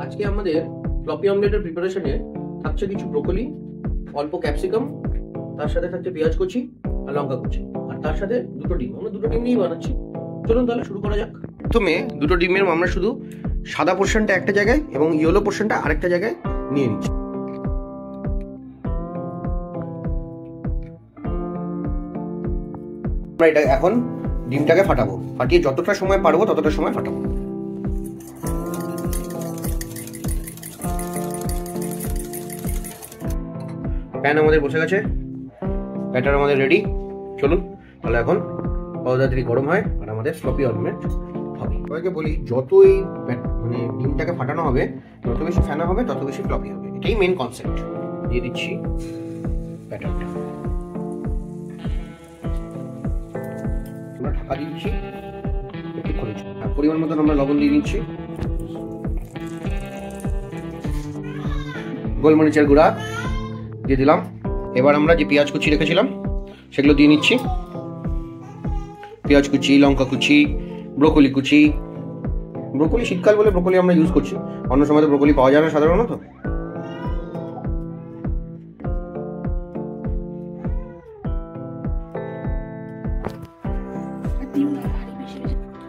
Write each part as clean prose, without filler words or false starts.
আজকে আমাদের ফ্লপি অমলেটের প্রিপারেশনে থাকছে কিছু ব্রোকলি, অল্প ক্যাপসিকাম, তার সাথে থাকছে পেঁয়াজ কুচি আর লঙ্কা কুচি, আর তার সাথে দুটো ডিম। আমরা দুটো ডিম নিয়েই বানাচ্ছি। চলুন তাহলে শুরু করা যাক। প্রথমে দুটো ডিমের আমরা শুধু সাদা পোর্শনটা একটা জায়গায় এবং ইয়েলো পোর্শনটা আরেকটা জায়গায় নিয়ে নিচ্ছি। আমরা এটা এখন ডিমটাকে ফাটাবো, ফাটিয়ে যতটা সময় পারবো ততটা সময় ফাটাবো। প্যান আমাদের বসে গেছে, ব্যাটার আমাদের রেডি। চলুন তাহলে এখন তাড়াতাড়ি গরম হয় আর আমাদের ফ্লপি অমলেট হবে। সবাইকে বলি, যতই মানে ডিমটাকে ফাটানো হবে, যত বেশি ফেনা হবে তত বেশি ফ্লপি হবে। এটাই মেন কনসেপ্ট। দিয়ে দিচ্ছি ব্যাটারটা, আমরা ঢাকা দিয়ে দিচ্ছি একটুক্ষণ। পরিমাণ মতন আমরা লবণ দিয়ে দিচ্ছি, গোলমরিচের গুঁড়া দিয়ে দিলাম। এবার আমরা যে পেঁয়াজ কুচি রেখেছিলাম সেগুলো দিয়ে নিচ্ছি। পেঁয়াজ কুচি, লঙ্কা কুচি, ব্রোকলি কুচি। ব্রোকলি শীতকাল বলে ব্রোকলি আমরা ইউজ করছি, অন্য সময় তো ব্রোকলি পাওয়া যায় না সাধারণত।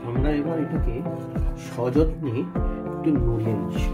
আমরা এবার এটাকে সযত্নে একটু নড়িয়ে নিচ্ছি।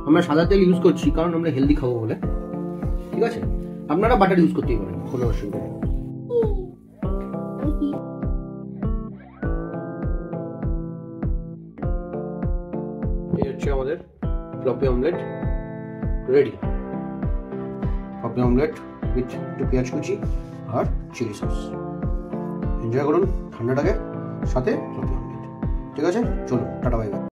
আমরা সাদা তেল ইউজ করছি কারণ আমরা হেলদি খাবো বলে, ঠিক আছে? আপনারা বাটার ইউজ করতেই পারেন, কোনো অসুবিধা নেই। এই হচ্ছে আমাদের floppy omelette ready. Floppy omelette with একটু পেঁয়াজ কুচি আর চিলি সস। এনজয় করুন ঠান্ডাটাকে, সাথে ফ্লপি অমলেট। ঠিক আছে, চলুন টাটা বাই বাই।